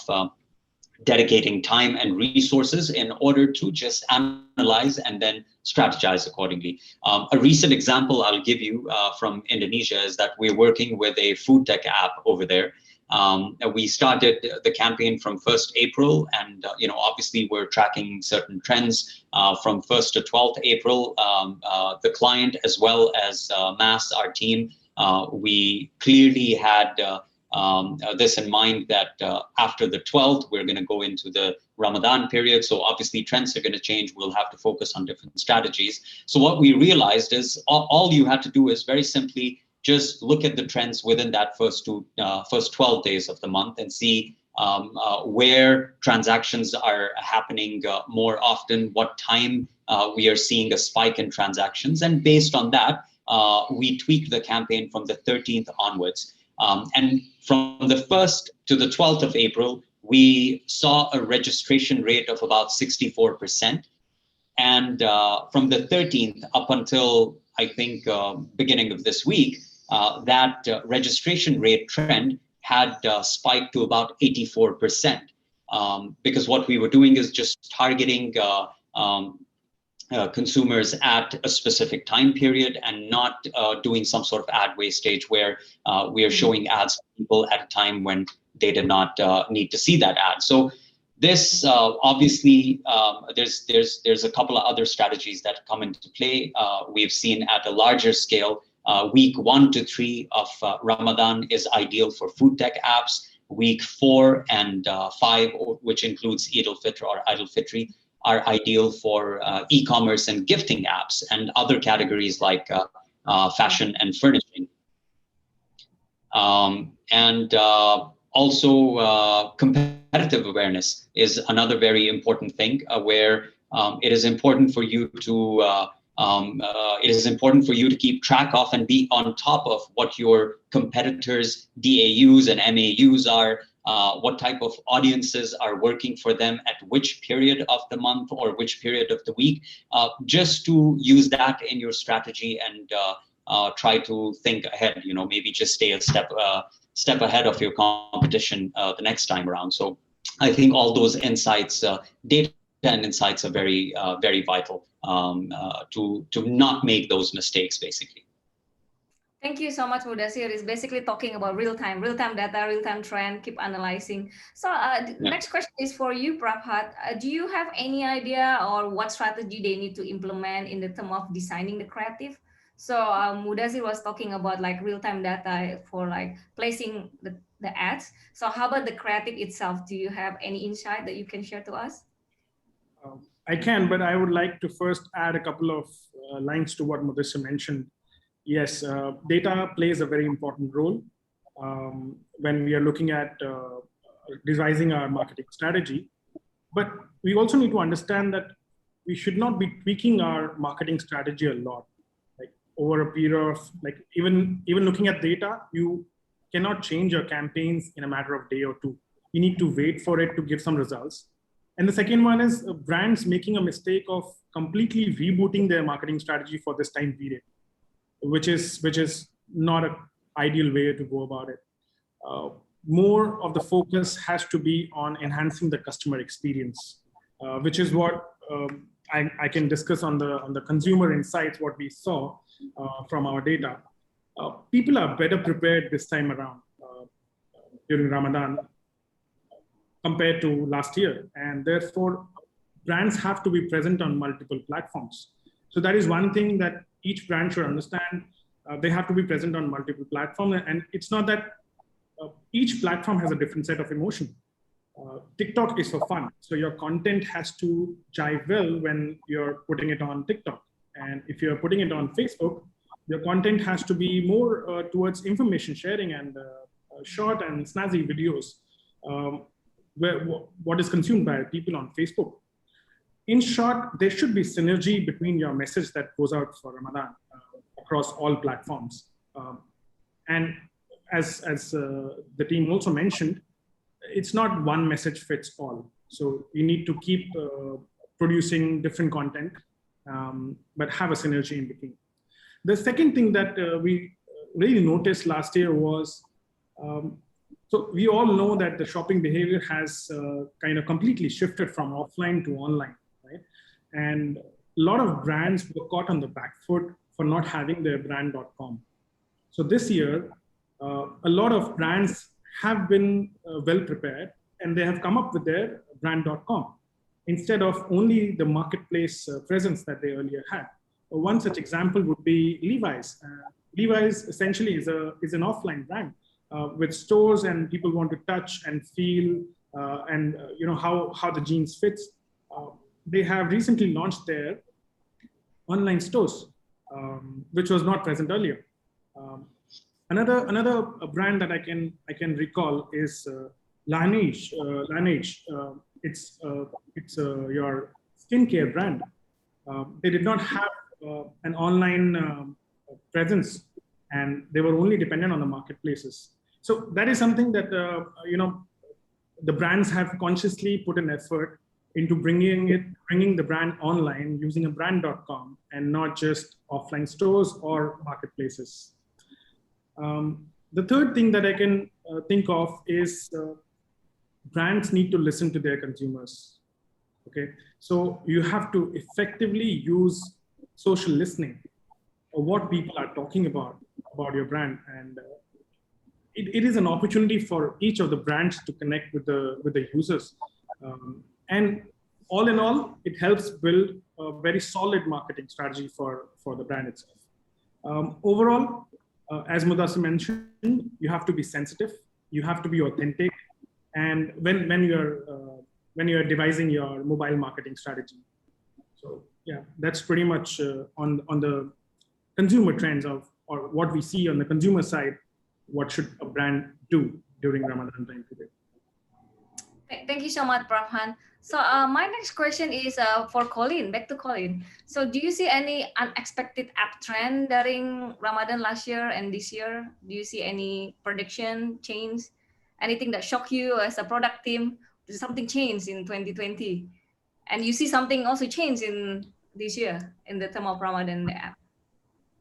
dedicating time and resources in order to just analyze and then strategize accordingly. A recent example I'll give you from Indonesia is that we're working with a food tech app over there. We started the campaign from 1st April, and obviously we're tracking certain trends from 1st to 12th April. The client as well as MAAS, our team, we clearly had this in mind that after the 12th, we're going to go into the Ramadan period. So obviously trends are going to change. We'll have to focus on different strategies. So what we realized is all you had to do is very simply just look at the trends within that first 12 days of the month and see where transactions are happening more often, what time we are seeing a spike in transactions. And based on that, we tweaked the campaign from the 13th onwards. And from the 1st to the 12th of April, we saw a registration rate of about 64%. And from the 13th up until, I think, beginning of this week, that registration rate trend had spiked to about 84%. Because what we were doing is just targeting consumers at a specific time period and not doing some sort of ad wastage where we are showing ads to people at a time when they did not need to see that ad. So this obviously there's a couple of other strategies that come into play. We've seen at a larger scale, week 1 to 3 of Ramadan is ideal for food tech apps. Week 4 and 5, which includes Eid al-Fitr or Eid al-Fitri, are ideal for e-commerce and gifting apps and other categories like fashion and furnishing. And also competitive awareness is another very important thing where it is important for you to keep track of and be on top of what your competitors' DAUs and MAUs are, what type of audiences are working for them at which period of the month or which period of the week, just to use that in your strategy and try to think ahead, maybe just stay a step ahead of your competition the next time around. So I think all those insights, data and insights are very, very vital to not make those mistakes, basically. Thank you so much, Mudasir. It's basically talking about real-time data, real-time trend, keep analyzing. So the next question is for you, Prabhat. Do you have any idea or what strategy they need to implement in the term of designing the creative? So Mudasir was talking about like real-time data for like placing the ads. So how about the creative itself? Do you have any insight that you can share to us? I can, but I would like to first add a couple of lines to what Mudasir mentioned. Yes, data plays a very important role when we are looking at devising our marketing strategy. But we also need to understand that we should not be tweaking our marketing strategy a lot. Like over a period of like even looking at data, you cannot change your campaigns in a matter of day or two. You need to wait for it to give some results. And the second one is brands making a mistake of completely rebooting their marketing strategy for this time period, which is not an ideal way to go about it. More of the focus has to be on enhancing the customer experience, which is what I can discuss on the consumer insights, what we saw from our data. People are better prepared this time around during Ramadan compared to last year. And therefore, brands have to be present on multiple platforms. So that is one thing that each brand should understand. They have to be present on multiple platforms. And it's not that each platform has a different set of emotion. TikTok is for fun. So your content has to jive well when you're putting it on TikTok. And if you're putting it on Facebook, your content has to be more towards information sharing and short and snazzy videos, what is consumed by people on Facebook. In short, there should be synergy between your message that goes out for Ramadan across all platforms. And as the team also mentioned, it's not one message fits all. So you need to keep producing different content, but have a synergy in between. The second thing that we really noticed last year was, so we all know that the shopping behavior has kind of completely shifted from offline to online, right? And a lot of brands were caught on the back foot for not having their brand.com. So this year, a lot of brands have been well prepared and they have come up with their brand.com instead of only the marketplace presence that they earlier had. One such example would be Levi's. Levi's essentially is an offline brand with stores, and people want to touch and feel and you know how the jeans fits. They have recently launched their online stores, which was not present earlier. Another brand that I can recall is Laneige. Laneige. It's your skincare brand. They did not have an online presence, and they were only dependent on the marketplaces. So that is something that you know, the brands have consciously put an effort into bringing the brand online using a brand.com and not just offline stores or marketplaces. The third thing that I can think of is brands need to listen to their consumers. Okay, so you have to effectively use social listening, or what people are talking about your brand, and it is an opportunity for each of the brands to connect with the users, and all in all, it helps build a very solid marketing strategy for the brand itself. Overall, as Mudasir mentioned, you have to be sensitive, you have to be authentic, and when you're devising your mobile marketing strategy. So yeah, that's pretty much on the consumer trends of, or what we see on the consumer side, what should a brand do during Ramadan time period. Thank you so much, Prabhan. So my next question is for Colin, back to Colin. So do you see any unexpected app trend during Ramadan last year and this year? Do you see any prediction change? Anything that shocked you as a product team? Did something change in 2020? And you see something also change in this year in the term of Ramadan the app?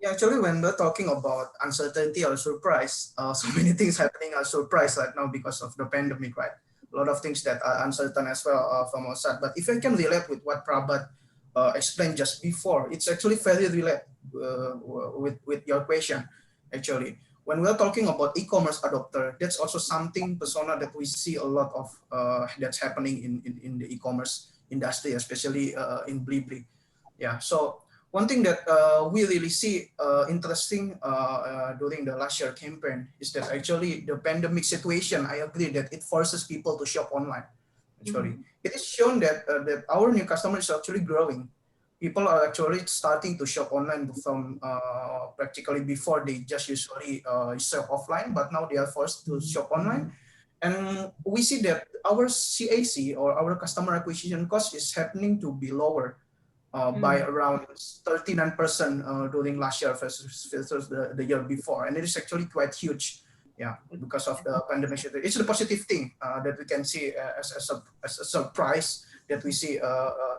Yeah, actually, when we're talking about uncertainty or surprise, so many things happening are surprise right now because of the pandemic, right? A lot of things that are uncertain as well from our side. But if I can relate with what Prabhat explained just before, it's actually very related with your question. Actually, when we're talking about e-commerce adopter, that's also something persona that we see a lot of that's happening in the e-commerce industry, especially in Blibli. Yeah, so one thing that we really see interesting during the last year campaign is that actually the pandemic situation, I agree that it forces people to shop online. Actually, it is shown that that our new customers is actually growing. People are actually starting to shop online from practically before they just usually shop offline, but now they are forced to shop online. And we see that our CAC or our customer acquisition cost is happening to be lower by around 39% during last year versus the year before. And it is actually quite huge. Yeah, because of the pandemic. It's a positive thing that we can see as a surprise that we see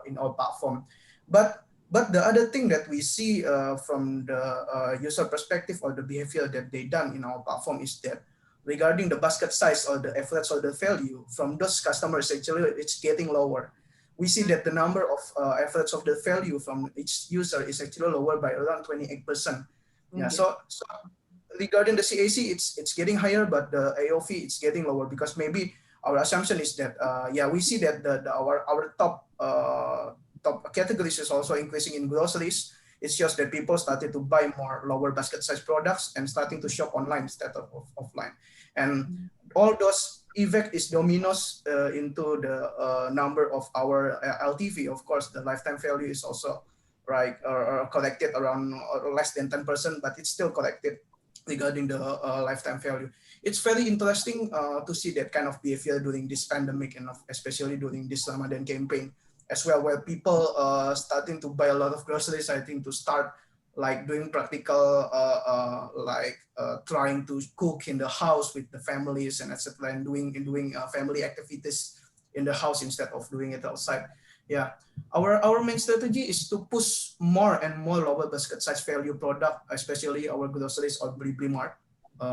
in our platform. But the other thing that we see from the user perspective or the behavior that they done in our platform is that regarding the basket size or the average or the value from those customers, actually it's getting lower. We see that the number of average of the value from each user is actually lower by around 28%. Yeah, so regarding the CAC, it's getting higher, but the AOV it's getting lower because maybe our assumption is that yeah, we see that our top categories is also increasing in groceries. It's just that people started to buy more lower basket size products and starting to shop online instead of offline. And all those effect is dominoes into the number of our LTV. Of course, the lifetime value is also right or collected around less than 10%, but it's still collected regarding the lifetime value. It's very interesting to see that kind of behavior during this pandemic and especially during this Ramadan campaign as well, where people starting to buy a lot of groceries, I think, to start like doing practical, trying to cook in the house with the families and etc. and doing family activities in the house instead of doing it outside. Yeah, our main strategy is to push more and more lower basket size value product, especially our groceries or Blibli Mart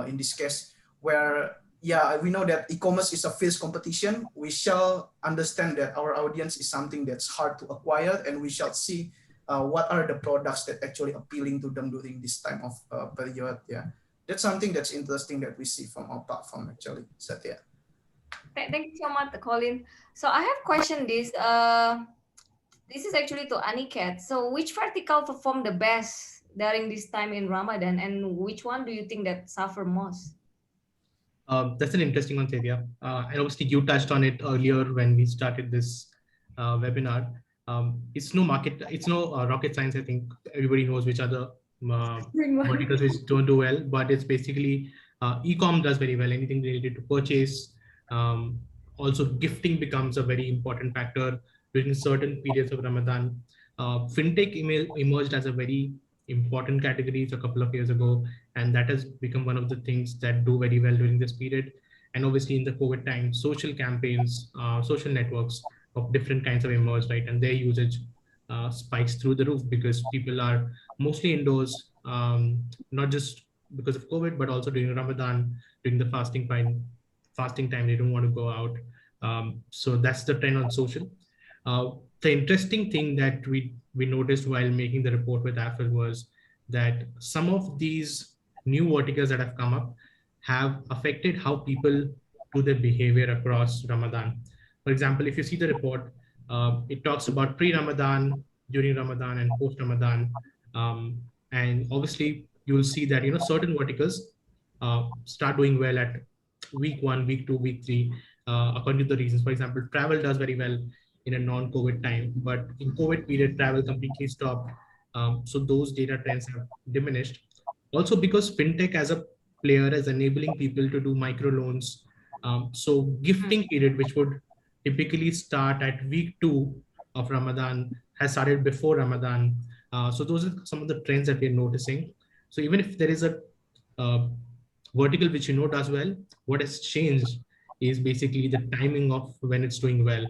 in this case, where yeah, we know that e-commerce is a fierce competition. We shall understand that our audience is something that's hard to acquire, and we shall see what are the products that actually appealing to them during this time of period. Yeah, that's something that's interesting that we see from our platform actually, Satya. Thank you so much, Colin. So I have questioned this. This is actually to Aniket. So which vertical performed the best during this time in Ramadan, and which one do you think that suffer most? That's an interesting one, Sedia. And obviously you touched on it earlier when we started this webinar. It's no rocket science. I think everybody knows which are the verticals which don't do well, but it's basically e-com does very well, anything related to purchase. Also gifting becomes a very important factor during certain periods of Ramadan. Fintech emerged as a very important category a couple of years ago, and that has become one of the things that do very well during this period. And obviously in the COVID time, social campaigns, social networks of different kinds of emerged, right? And their usage spikes through the roof because people are mostly indoors, not just because of COVID, but also during Ramadan, during the fasting time, they don't want to go out. So that's the trend on social. The interesting thing that we noticed while making the report with Apple was that some of these new verticals that have come up have affected how people do their behavior across Ramadan. For example, if you see the report, it talks about pre-Ramadan, during Ramadan, and post-Ramadan. And obviously, you will see that certain verticals start doing well at week 1, week 2, week 3, according to the reasons. For example, travel does very well in a non-COVID time, but in COVID period, travel completely stopped. So those data trends have diminished. Also because fintech as a player is enabling people to do microloans. So gifting period, which would typically start at week 2 of Ramadan, has started before Ramadan. So those are some of the trends that we're noticing. So even if there is a vertical which does well, what has changed is basically the timing of when it's doing well.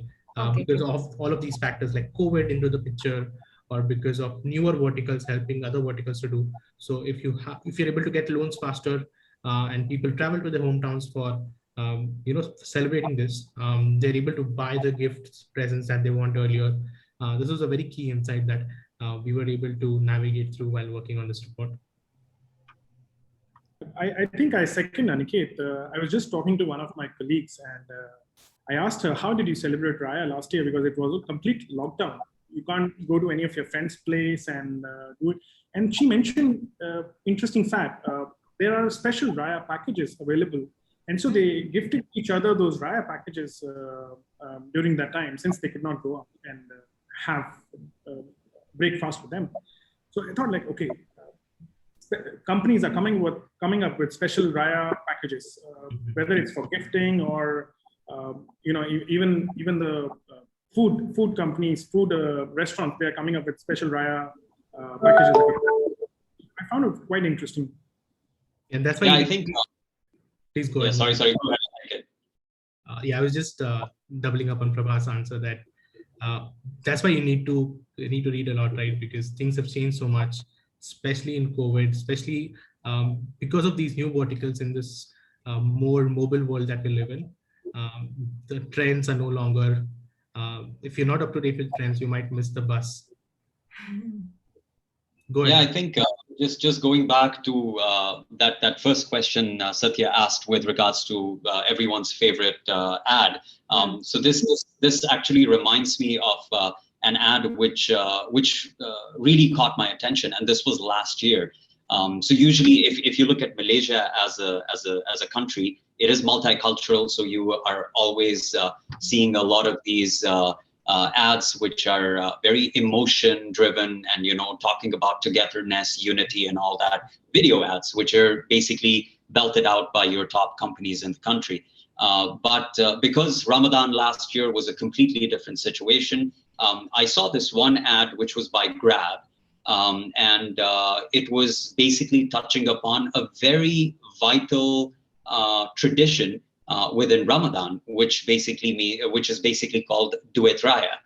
Because of all of these factors like COVID into the picture, or because of newer verticals helping other verticals to do. So if you're able to get loans faster and people travel to their hometowns for celebrating this, they're able to buy the gifts, presents that they want earlier. This was a very key insight that we were able to navigate through while working on this report. I think I second Aniket. I was just talking to one of my colleagues and I asked her, how did you celebrate Raya last year? Because it was a complete lockdown. You can't go to any of your friends' place and do it. And she mentioned interesting fact. There are special Raya packages available. And so they gifted each other those Raya packages during that time, since they could not go out and have breakfast with them. So I thought like, okay, companies are coming up with special Raya packages, whether it's for gifting or even the food companies, restaurants, they are coming up with special Raya packages. I found it quite interesting. And that's why I think. Please go ahead. Sorry. Go ahead. Yeah, I was just doubling up on Prabha's answer that that's why you need to read a lot, right? Because things have changed so much, especially in COVID, especially because of these new verticals in this more mobile world that we live in. The trends are no longer, if you're not up to date with trends, you might miss the bus. Go ahead. Yeah, I think just going back to that first question Satya asked with regards to everyone's favorite ad. So this actually reminds me of an ad which really caught my attention, and this was last year. So usually, if you look at Malaysia as a country, it is multicultural. So you are always seeing a lot of these ads which are very emotion driven and talking about togetherness, unity, and all that. Video ads which are basically belted out by your top companies in the country. But because Ramadan last year was a completely different situation, I saw this one ad which was by Grab. And it was basically touching upon a very vital tradition within Ramadan, which is basically called Duit Raya,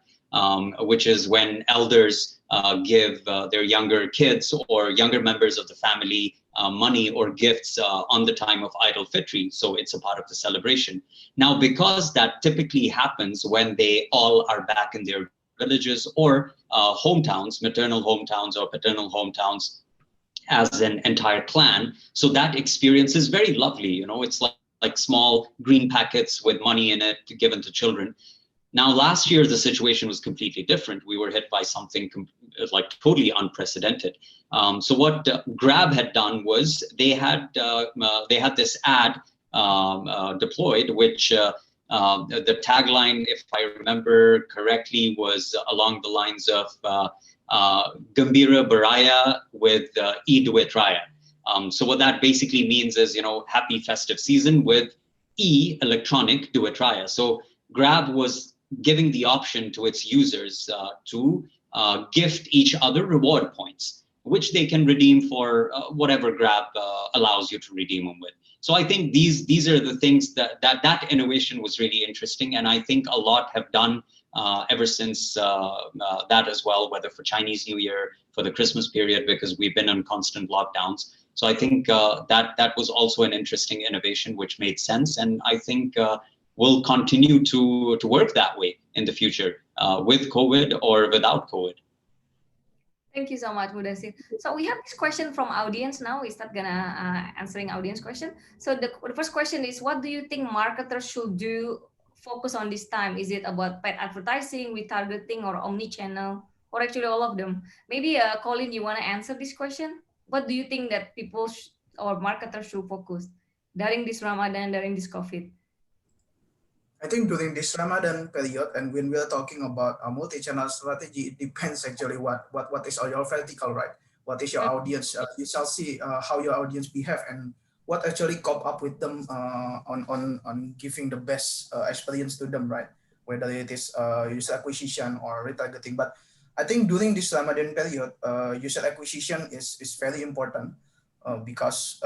which is when elders give their younger kids or younger members of the family money or gifts on the time of Eid al-Fitr. So it's a part of the celebration. Now, because that typically happens when they all are back in their villages or hometowns, maternal hometowns or paternal hometowns, as an entire clan. So that experience is very lovely. It's like small green packets with money in it given to children. Now, last year, the situation was completely different. We were hit by something like totally unprecedented. So what Grab had done was they had this ad deployed, which the tagline, if I remember correctly, was along the lines of Gembira Baraya with Duit Raya. So what that basically means is, happy festive season with electronic Duit Raya. So Grab was giving the option to its users to gift each other reward points, which they can redeem for whatever Grab allows you to redeem them with. So I think these are the things that innovation was really interesting, and I think a lot have done ever since that as well, whether for Chinese New Year, for the Christmas period, because we've been on constant lockdowns. So I think that was also an interesting innovation which made sense, and I think will continue to work that way in the future, with COVID or without COVID. Thank you so much, Mudasir. So we have this question from audience now. We start gonna answering audience question. So the first question is, what do you think marketers should do focus on this time? Is it about paid advertising, retargeting, or omni-channel, or actually all of them? Maybe Colin, you wanna answer this question? What do you think that people or marketers should focus during this Ramadan, during this COVID? I think during this Ramadan period, and when we are talking about a multi-channel strategy, it depends actually what is your vertical, right? What is your audience? You shall see how your audience behave and what actually cope up with them on giving the best experience to them, right? Whether it is user acquisition or retargeting. But I think during this Ramadan period, user acquisition is very important. Because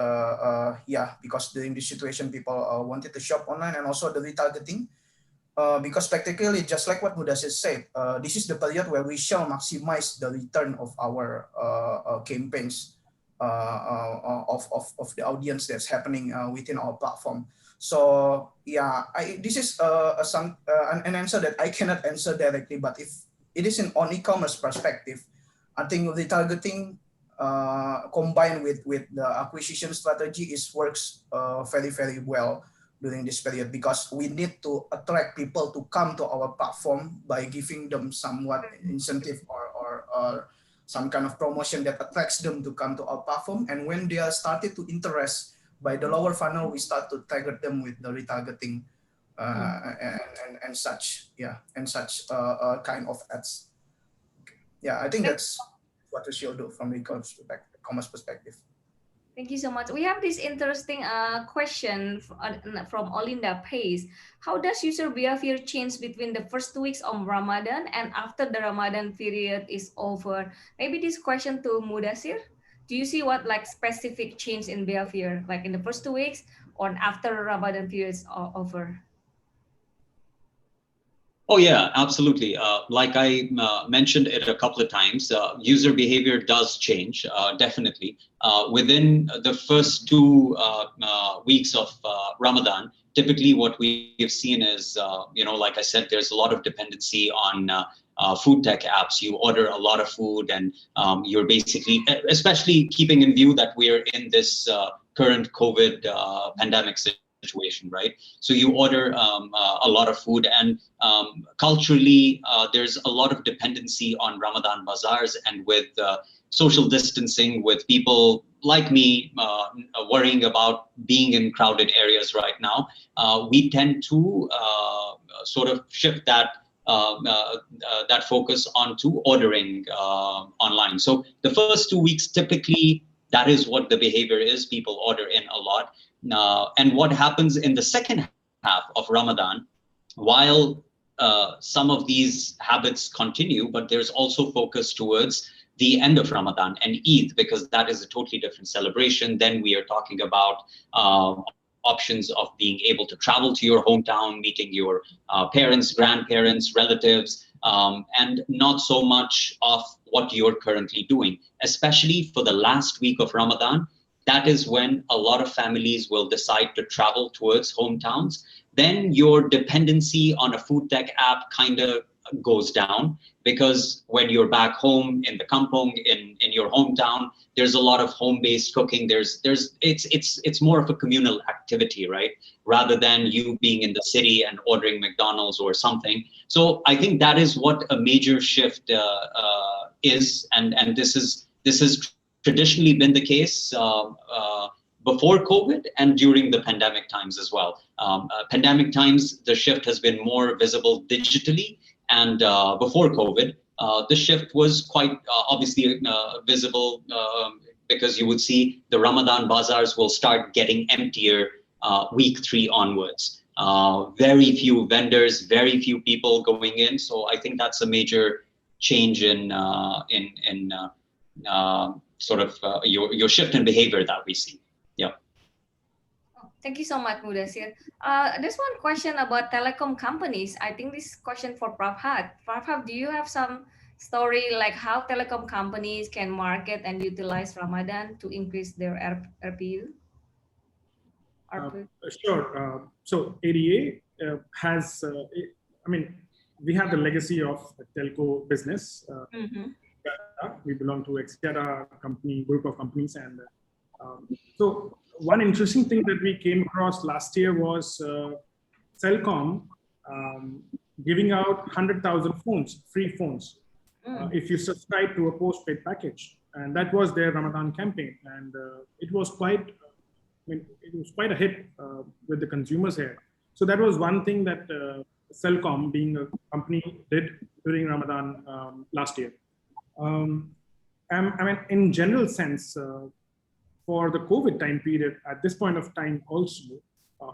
during this situation, people wanted to shop online, and also the retargeting, because practically, just like what Mudasir said, this is the period where we shall maximize the return of our campaigns of the audience that's happening within our platform. So yeah, this is an answer that I cannot answer directly, but if it is on e-commerce perspective. I think the targeting combined with the acquisition strategy works very well during this period, because we need to attract people to come to our platform by giving them somewhat incentive or some kind of promotion that attracts them to come to our platform. And when they are started to interest by the lower funnel, we start to target them with the retargeting and such, and such kind of ads. Yeah, I think that's what we should do from the commerce perspective. Thank you so much. We have this interesting question from Olinda Pace. How does user behavior change between the first 2 weeks of Ramadan and after the Ramadan period is over? Maybe this question to Mudasir. Do you see what like specific change in behavior, like in the first 2 weeks or after Ramadan period is over? Oh yeah, absolutely. Like I mentioned it a couple of times, user behavior does change, definitely. Within the first 2 weeks of Ramadan, typically what we have seen is, like I said, there's a lot of dependency on food tech apps. You order a lot of food and you're basically, especially keeping in view that we're in this current COVID pandemic situation, right? So you order a lot of food, and culturally there's a lot of dependency on Ramadan bazaars, and with social distancing, with people like me worrying about being in crowded areas right now, we tend to sort of shift that that focus onto ordering online. So the first 2 weeks, typically, that is what the behavior is. People order in a lot. And what happens in the second half of Ramadan, while some of these habits continue, but there's also focus towards the end of Ramadan and Eid, because that is a totally different celebration. Then we are talking about options of being able to travel to your hometown, meeting your parents, grandparents, relatives, and not so much of what you're currently doing, especially for the last week of Ramadan. That is when a lot of families will decide to travel towards hometowns. Then your dependency on a food tech app kind of goes down, because when you're back home in the kampong, in your hometown, there's a lot of home-based cooking. It's more of a communal activity, right? Rather than you being in the city and ordering McDonald's or something. So I think that is what a major shift is, and this is traditionally been the case before COVID and during the pandemic times as well. Pandemic times, the shift has been more visible digitally, and before COVID, the shift was quite obviously visible because you would see the Ramadan bazaars will start getting emptier week 3 onwards. Very few vendors, very few people going in. So I think that's a major change in sort of your shift in behavior that we see. Yeah. Thank you so much, Mudasir. There's one question about telecom companies. I think this question for Prabhat. Prabhat, do you have some story like how telecom companies can market and utilize Ramadan to increase their RPU? Sure. So ADA has, we have the legacy of telco business. We belong to Exiata company, group of companies. And so one interesting thing that we came across last year was Celcom giving out 100,000 phones, free phones, if you subscribe to a postpaid package. And that was their Ramadan campaign. And it was quite a hit with the consumers here. So that was one thing that Celcom, being a company, did during Ramadan last year. In general sense, for the COVID time period, at this point of time also,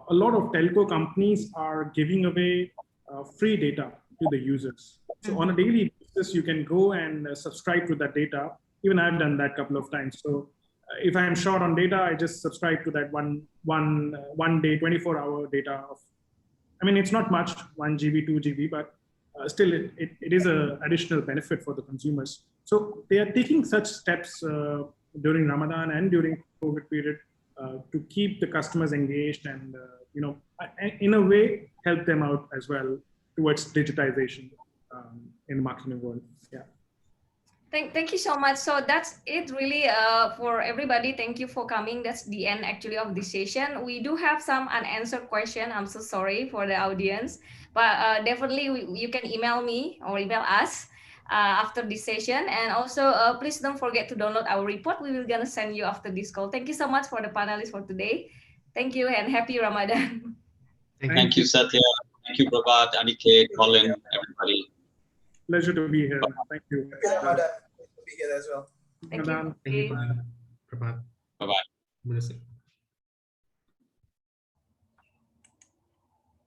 a lot of telco companies are giving away free data to the users. So on a daily basis, you can go and subscribe to that data. Even I've done that a couple of times. So if I'm short on data, I just subscribe to that one day, 24-hour data of, it's not much, 1 GB, 2 GB, but still it is an additional benefit for the consumers. So they are taking such steps during Ramadan and during COVID period to keep the customers engaged and, in a way, help them out as well towards digitization. in the marketing world. Yeah. Thank you so much. So that's it really for everybody. Thank you for coming. That's the end actually of this session. We do have some unanswered question. I'm so sorry for the audience, but definitely you can email me or email us after this session. And also please don't forget to download our report. We will gonna send you after this call. Thank you so much for the panelists for today. Thank you and happy Ramadan. Thank you, Satya. Thank you, Prabhat, Aniket, Colin, everybody. Pleasure to be here. Thank you. Happy Ramadan. Nice to be here as well. Thank you. Thank you, Prabhat. Bye-bye.